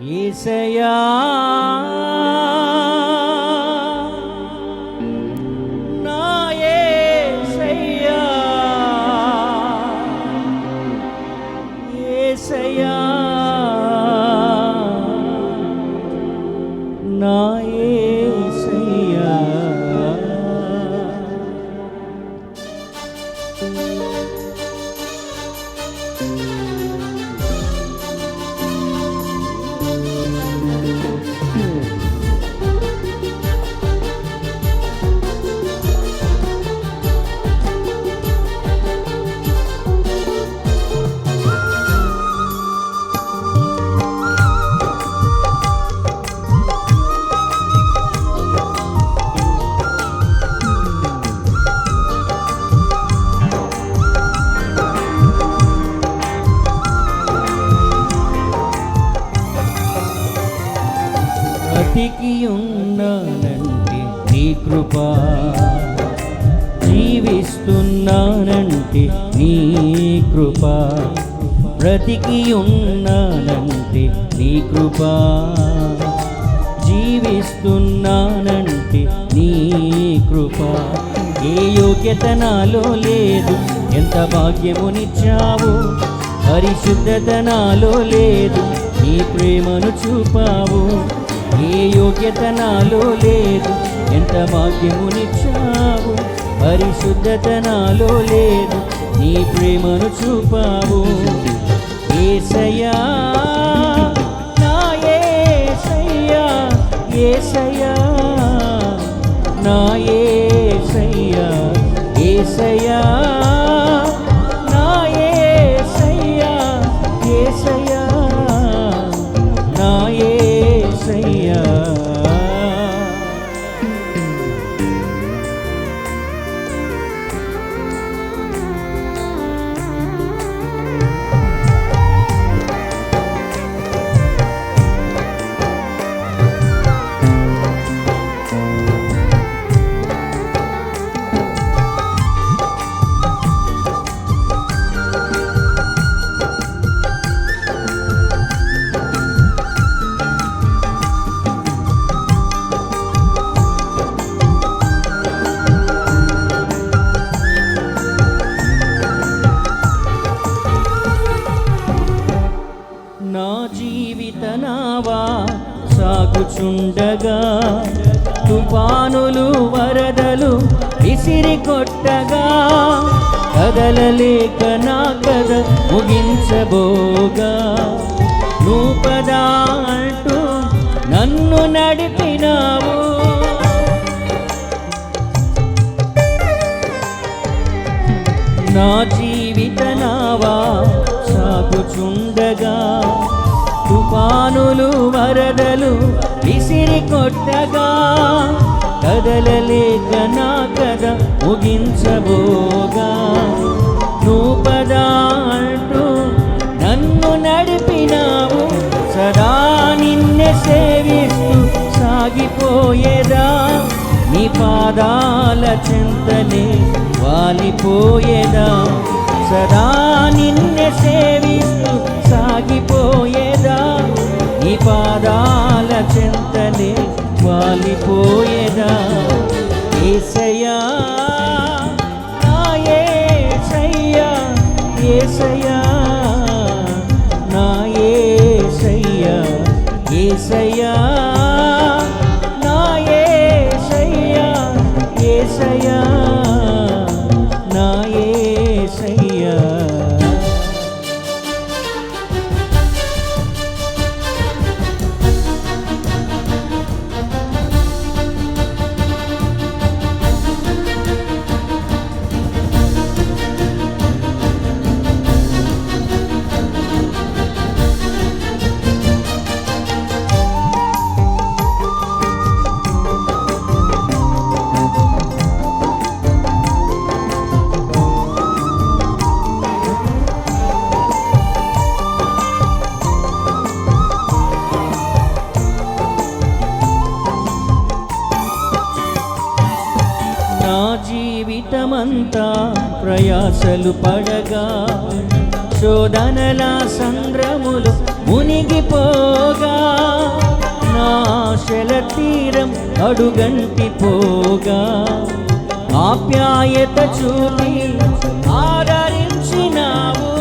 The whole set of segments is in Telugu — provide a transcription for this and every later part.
యేసయ్యా నా యేసయ్యా యేసయ్యా నా యేసయ్యా బ్రతికి ఉన్నానంటే నీ కృప, జీవిస్తున్నానంటే నీ కృప. బ్రతికి ఉన్నానంటే నీ కృప, జీవిస్తున్నానంటే నీ కృప. ఏ యోగ్యత నాలో లేదు, ఎంత భాగ్యమునిచ్చావు. పరిశుద్ధత నాలో లేదు, నీ ప్రేమను చూపావు. ఏ యోగ్యత నాలో లేదు, ఎంత భాగ్యమునిచ్చావు. పరిశుద్ధత నాలో లేదు, నీ ప్రేమను చూపావు. యేసయ్యా నా యేసయ్యా యేసయ్యా నా యేసయ్యా యేసయ్యా నా యేసయ్యా యేసయ్యా నా యేసయ్యా. నా జీవిత నావా సాగుచుండగా, తుఫానులు వరదలు విసిరి కొట్టగా, కదలలేక నా కథ ముగించబోగా, నువ్వు పదా అంటూ నన్ను నడిపినావు. నా జీవిత నావా సాగుచుండగా, తుఫానులు వరదలు విసిరి కొట్టగా, కదలలేక నా కథ ముగించబోగా, నువ్వు పదా అంటూ నన్ను నడిపినావు. సదా నిన్నే సేవిస్తూ సాగిపోయేదా, నీ పాదాల చెంతనే వాలిపోయేదా. సదా నిన్నే సేవిస్తూ సాగిపోయేదా, నీ పాదాల చెంతనే వాలిపోయేదా. యేసయ్యా నా యేసయ్యా యేసయ్యా నా యేసయ్యా యేసయ్యా నా యేసయ్యా యేసయ్యా నా యేసయ్యా. జీవితమంతా ప్రయాసలు పడగా శోధనల సంద్రములు మునిగిపోగా అడుగంటి పోగా ఆప్యాయత చూపి ఆదరించినావు.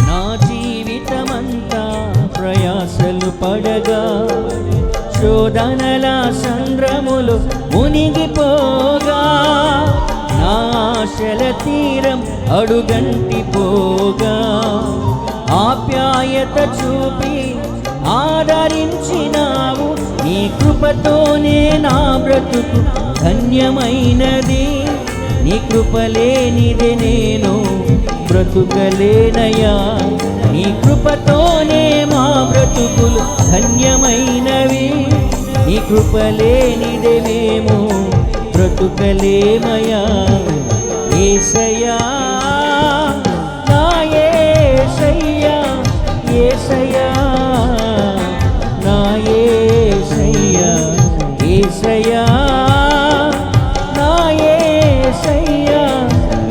నా జీవితమంతా ప్రయాసలు పడగా శోధనల సంద్రములు మునిగిపోగా నా ఆశల తీరం అడుగంటి పోగా ఆప్యాయత చూపి ఆదరించినావు. నీ కృపతోనే నా బ్రతుకు ధన్యమైనది. నీ కృపలేనిదే నేను బ్రతుకలేనయ్యా. నీ కృపతోనే మా బ్రతుకులు ధన్యమైనవి. నీ కృపలేనిదే మేము బ్రతుకలేమయ్యా. యేసయ్యా నా యేసయ్యా, యేసయ్యా నా యేసయ్యా, యేసయ్యా నా యేసయ్యా,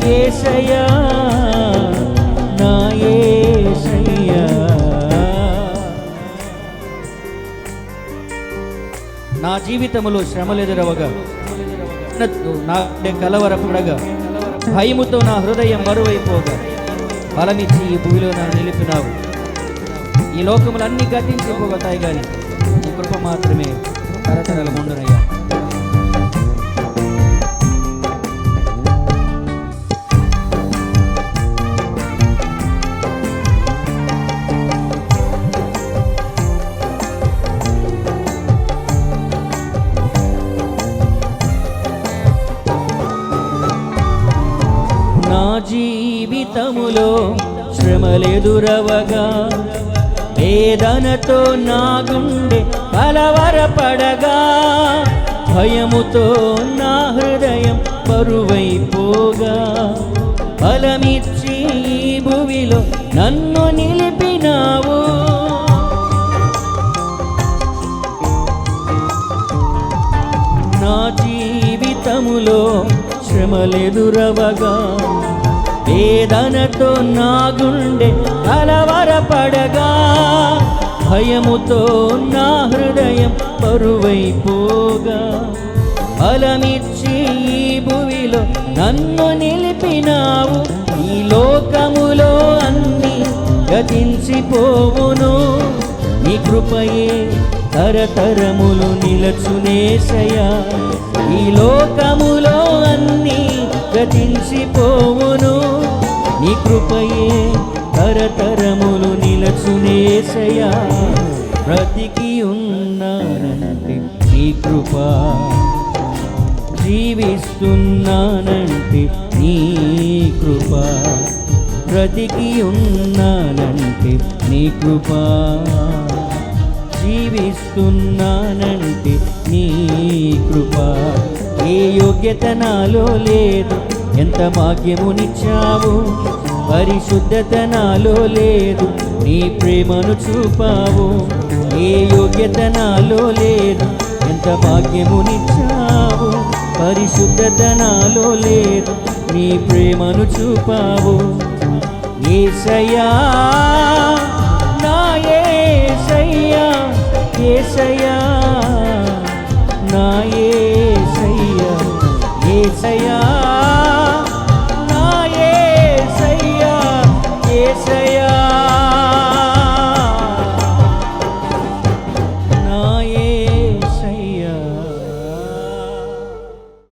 యేసయ్యా నా యేసయ్యా. నా జీవితములో శ్రమలెదురవగా నా కలవరపడగా భయముతో నా హృదయం బరువైపోగా బలమిచ్చి ఈ భూమిలో నన్ను నిలిపినావు. ఈ లోకములన్నీ గతించిపోతాయి కానీ నీ కృప మాత్రమే తరతరాల ముందునయ్యా. నా జీవితములో శ్రమలెదురవగా వేదనతో నా గుండె కలవరపడగా భయముతో నా హృదయం బరువైపోగా బలమిచ్చి ఈ భూమిలో నన్ను నిలిపినావు. నా జీవితములో శ్రమలెదురవగా వేదనతో నా గుండె కలవరపడగా భయముతో నా హృదయం బరువైపోగా బలమిచ్చి ఈ భూమిలో నన్ను నిలిపినావు. ఈ లోకములో అన్నీ గతించిపోవును. నీ కృపయే తరతరములు నిలచునేసయ్యా. ఈ లోకములో అన్నీ గతించిపోవును. నీ కృపయే తరతరములు నిలచునేసయ్యా. బ్రతికి ఉన్నానంటే నీ కృప, జీవిస్తున్నానంటే నీ కృప. బ్రతికి ఉన్నానంటే నీ కృప, జీవిస్తున్నానంటే నీ కృప. ఏ యోగ్యత నాలో లేదు, ఎంత భాగ్యమునిచ్చావు. పరిశుద్ధత నాలో లేదు, నీ ప్రేమను చూపావు. ఏ యోగ్యత నాలో లేదు, ఎంత భాగ్యమునిచ్చావు. పరిశుద్ధత నాలో లేదు, నీ ప్రేమను చూపావు. యేసయ్యా నా యేసయ్యా, యేసయ్యా